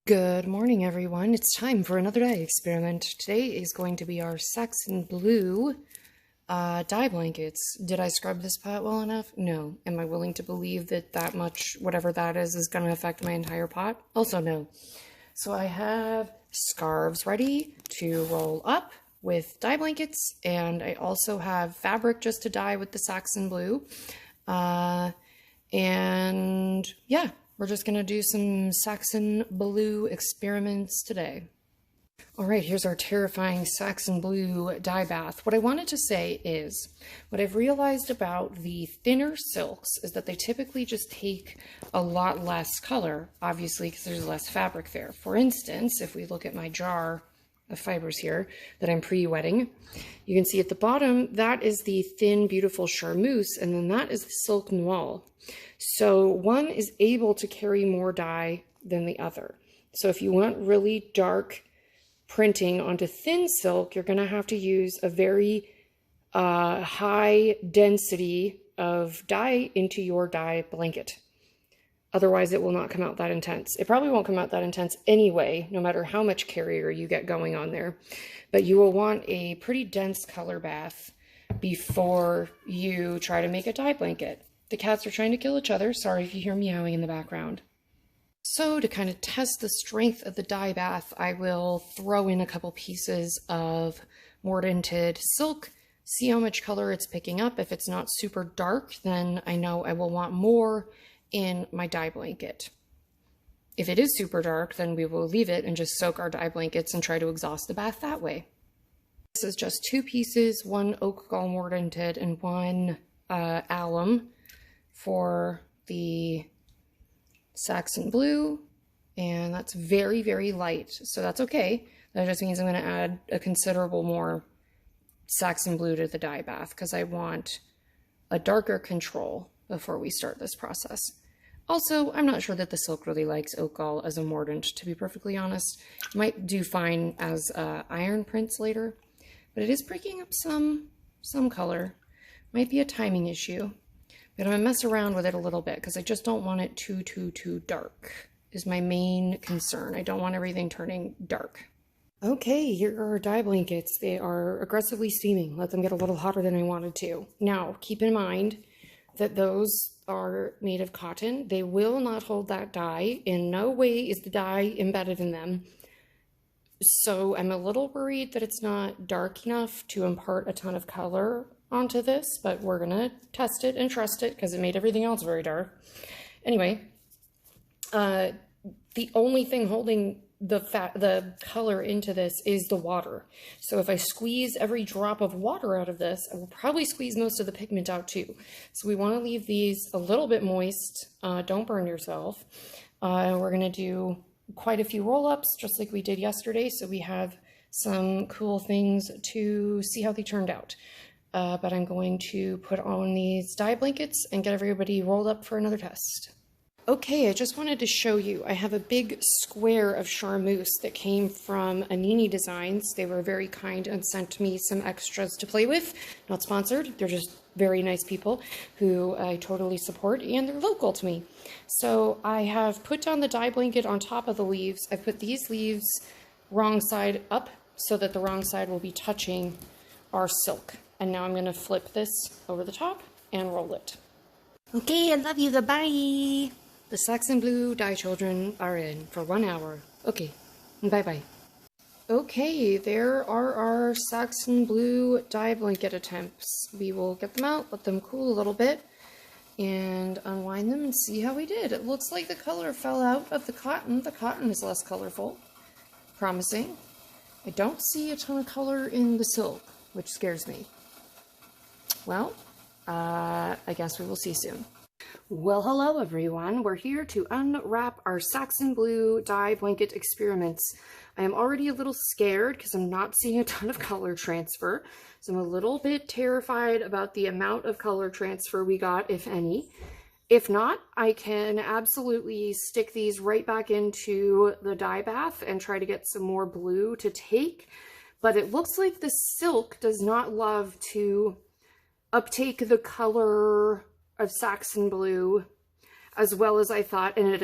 Good morning, everyone. It's time for another dye experiment. Today is going to be our Saxon blue dye blankets. Did I scrub this pot well enough? No. Am I willing to believe that that much, whatever that is going to affect my entire pot? Also no. So I have scarves ready to roll up with dye blankets, and I also have fabric just to dye with the Saxon blue. And yeah. We're just going to do some Saxon blue experiments today. All right, here's our terrifying Saxon blue dye bath. What I wanted to say is, what I've realized about the thinner silks is that they typically just take a lot less color, obviously because there's less fabric there. For instance, if we look at my jar of fibers here that I'm pre-wetting, you can see at the bottom, that is the thin, beautiful charmeuse, and then that is the silk noir. So one is able to carry more dye than the other. So if you want really dark printing onto thin silk, you're going to have to use a very high density of dye into your dye blanket. Otherwise, it will not come out that intense. It probably won't come out that intense anyway, no matter how much carrier you get going on there. But you will want a pretty dense color bath before you try to make a dye blanket. The cats are trying to kill each other. Sorry if you hear meowing in the background. So to kind of test the strength of the dye bath, I will throw in a couple pieces of mordanted silk, see how much color it's picking up. If it's not super dark, then I know I will want more in my dye blanket. If it is super dark, then we will leave it and just soak our dye blankets and try to exhaust the bath that way. This is just two pieces, one oak gall mordanted and one alum for the Saxon blue, and that's very, very light, so that's okay. That just means I'm going to add a considerable more Saxon blue to the dye bath because I want a darker control before we start this process. Also, I'm not sure that the silk really likes oak gall as a mordant, to be perfectly honest. It might do fine as iron prints later, but it is breaking up some color. Might be a timing issue. But I'm going to mess around with it a little bit because I just don't want it too dark is my main concern. I don't want everything turning dark. Okay, here are our dye blankets. They are aggressively steaming. Let them get a little hotter than I wanted to. Now, keep in mind that those are made of cotton. They will not hold that dye. In no way is the dye embedded in them. So I'm a little worried that it's not dark enough to impart a ton of color onto this, but we're gonna test it and trust it because it made everything else very dark. Anyway, the only thing holding the color into this is the water. So if I squeeze every drop of water out of this, I will probably squeeze most of the pigment out too. So we want to leave these a little bit moist. Don't burn yourself. We're gonna do quite a few roll-ups just like we did yesterday, so we have some cool things to see how they turned out. But I'm going to put on these dye blankets and get everybody rolled up for another test. Okay, I just wanted to show you, I have a big square of charmeuse that came from Anini Designs. They were very kind and sent me some extras to play with. Not sponsored, they're just very nice people who I totally support, and they're local to me. So I have put down the dye blanket on top of the leaves. I put these leaves wrong side up so that the wrong side will be touching our silk. And now I'm going to flip this over the top and roll it. Okay, I love you, goodbye. The Saxon blue dye children are in for 1 hour. Okay, bye-bye. Okay, there are our Saxon blue dye blanket attempts. We will get them out, let them cool a little bit, and unwind them and see how we did. It looks like the color fell out of the cotton. The cotton is less colorful. Promising. I don't see a ton of color in the silk, which scares me. Well, I guess we will see soon. Well, hello everyone. We're here to unwrap our Saxon blue dye blanket experiments. I am already a little scared because I'm not seeing a ton of color transfer. So I'm a little bit terrified about the amount of color transfer we got, if any. If not, I can absolutely stick these right back into the dye bath and try to get some more blue to take. But it looks like the silk does not love to uptake the color of Saxon blue as well as I thought, and it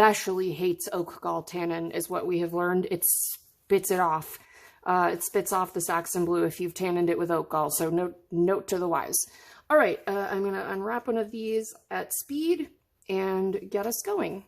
especially hates oak gall tannin, is what we have learned. It spits it off. It spits off the Saxon Blue if you've tannined it with oak gall. So note to the wise. All right, I'm going to unwrap one of these at speed and get us going.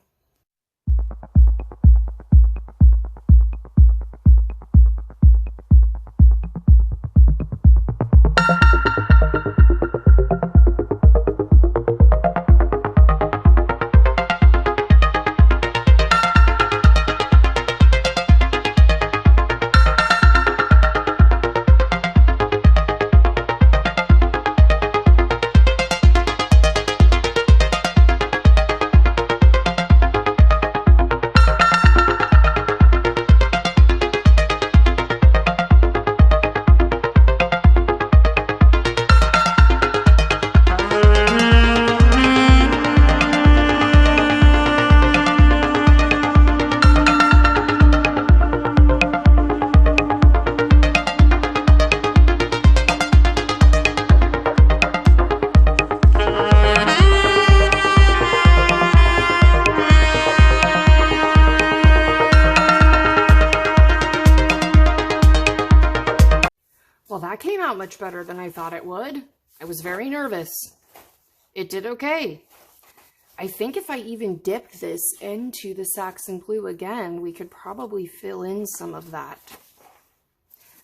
Well, that came out much better than I thought it would. I was very nervous. It did okay. I think if I even dipped this into the Saxon Blue again, we could probably fill in some of that.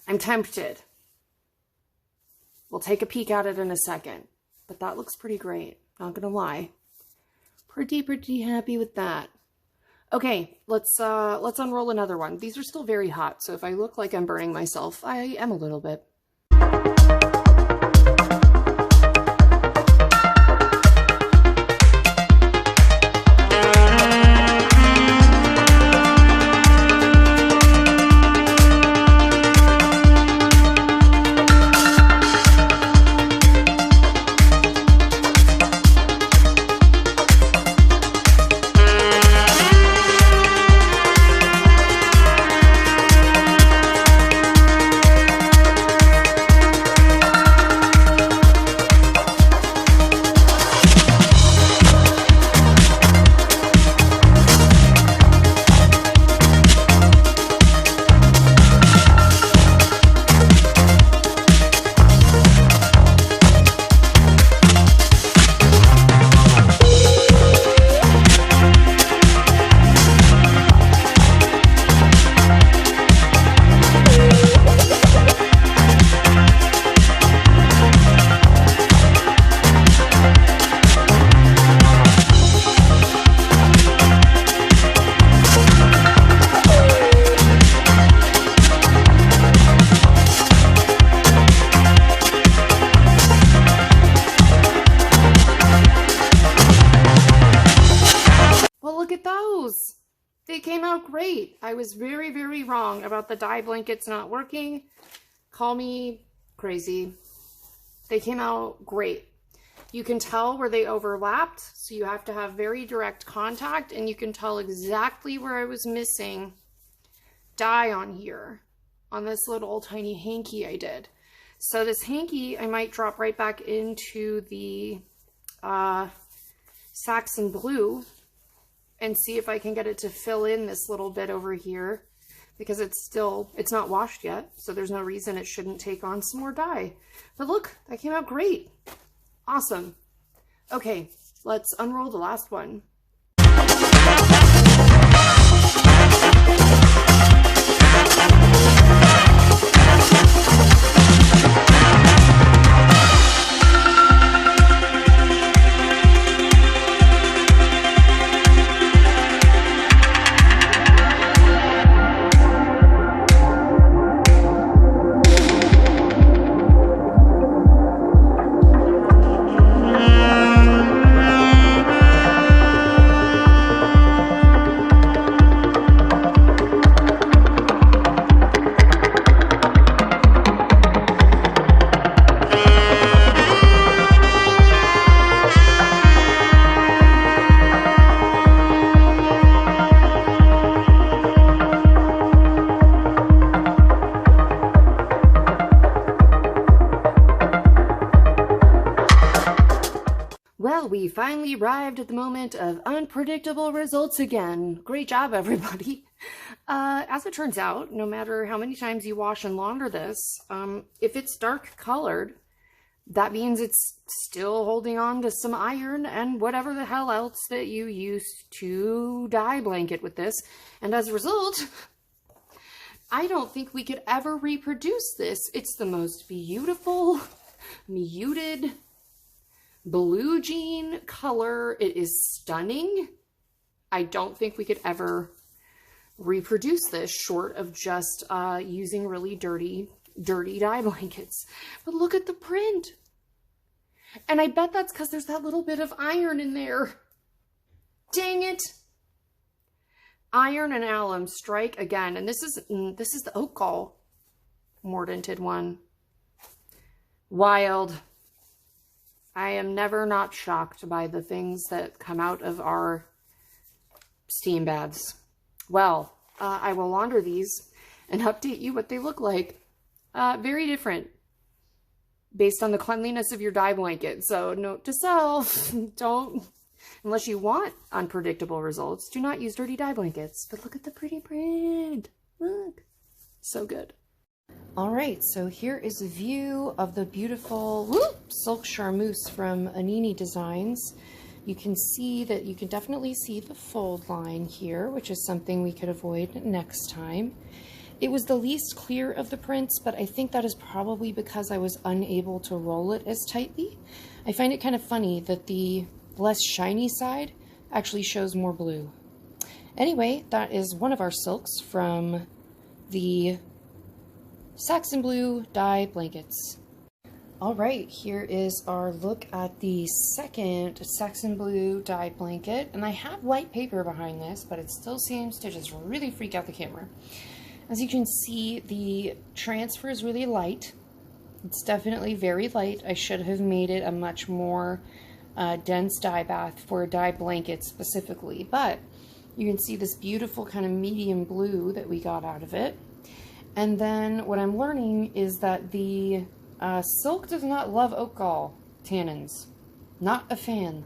I'm tempted. We'll take a peek at it in a second, but that looks pretty great. Not gonna lie. Pretty happy with that. Okay, let's unroll another one. These are still very hot, so if I look like I'm burning myself, I am a little bit. They came out great. I was very wrong about the dye blankets not working. Call me crazy. They came out great. You can tell where they overlapped, so you have to have very direct contact, and you can tell exactly where I was missing dye on here, on this little tiny hanky I did. So this hanky I might drop right back into the Saxon Blue and see if I can get it to fill in this little bit over here, because it's not washed yet, so there's no reason it shouldn't take on some more dye. But look, that came out great. Awesome. Okay, let's unroll the last one. we finally arrived at the moment of unpredictable results again. Great job, everybody. As it turns out, no matter how many times you wash and launder this, if it's dark colored, that means it's still holding on to some iron and whatever the hell else that you used to dye blanket with this. And as a result, I don't think we could ever reproduce this. It's the most beautiful, muted blue jean color. It is stunning. I don't think we could ever reproduce this short of just using really dirty dye blankets. But look at the print. And I bet that's because there's that little bit of iron in there. Dang it. Iron and alum strike again. And this is the oak gall mordanted one. Wild. I am never not shocked by the things that come out of our steam baths. Well, I will launder these and update you what they look like. Very different based on the cleanliness of your dye blanket. So note to self, don't, unless you want unpredictable results, do not use dirty dye blankets. But look at the pretty print. Look, so good. All right, so here is a view of the beautiful silk charmeuse from Anini Designs. You can see that you can definitely see the fold line here, which is something we could avoid next time. It was the least clear of the prints, but I think that is probably because I was unable to roll it as tightly. I find it kind of funny that the less shiny side actually shows more blue. Anyway, that is one of our silks from the Saxon Blue dye blankets. All right, here is our look at the second Saxon Blue dye blanket. And I have white paper behind this, but it still seems to just really freak out the camera. As you can see, the transfer is really light. It's definitely very light. I should have made it a much more dense dye bath for a dye blanket specifically. But you can see this beautiful kind of medium blue that we got out of it. And then what I'm learning is that the silk does not love oak gall tannins. Not a fan.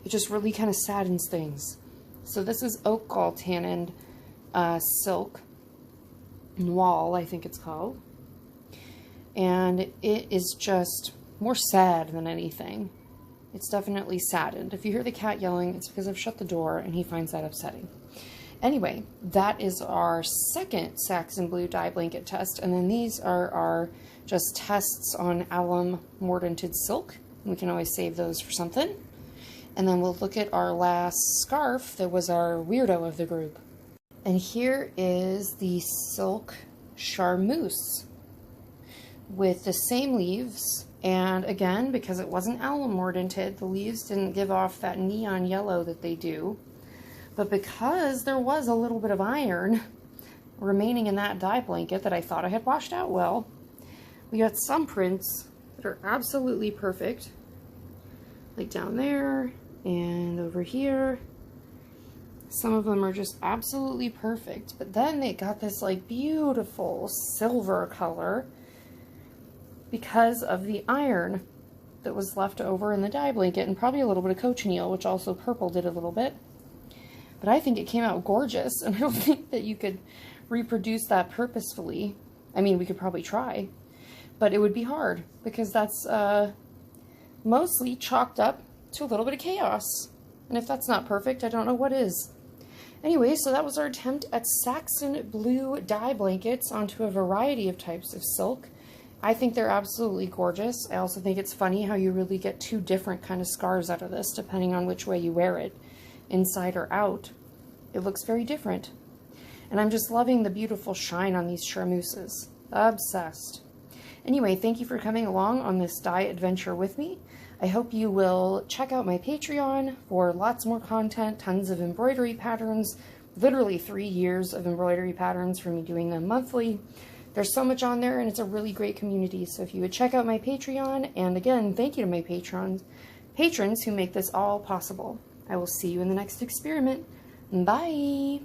It just really kind of saddens things. So this is oak gall tanned silk. Noir, I think it's called. And it is just more sad than anything. It's definitely saddened. If you hear the cat yelling, it's because I've shut the door and he finds that upsetting. Anyway, that is our second Saxon Blue dye blanket test, and then these are our just tests on alum mordanted silk. We can always save those for something. And then we'll look at our last scarf that was our weirdo of the group. And here is the silk charmeuse with the same leaves. And again, because it wasn't alum mordanted, the leaves didn't give off that neon yellow that they do. But because there was a little bit of iron remaining in that dye blanket that I thought I had washed out well, we got some prints that are absolutely perfect. Like down there and over here. Some of them are just absolutely perfect. But then they got this like beautiful silver color because of the iron that was left over in the dye blanket and probably a little bit of cochineal, which also purpled it a little bit. But I think it came out gorgeous, and I don't think that you could reproduce that purposefully. I mean, we could probably try, but it would be hard because that's mostly chalked up to a little bit of chaos. And if that's not perfect, I don't know what is. Anyway, so that was our attempt at Saxon Blue dye blankets onto a variety of types of silk. I think they're absolutely gorgeous. I also think it's funny how you really get two different kind of scarves out of this, depending on which way you wear it. Inside or out, it looks very different. And I'm just loving the beautiful shine on these charmeuses. Obsessed. Anyway, thank you for coming along on this dye adventure with me. I hope you will check out my Patreon for lots more content, tons of embroidery patterns, literally 3 years of embroidery patterns for me doing them monthly. There's so much on there, and it's a really great community. So if you would check out my Patreon, and again, thank you to my patrons who make this all possible. I will see you in the next experiment. Bye!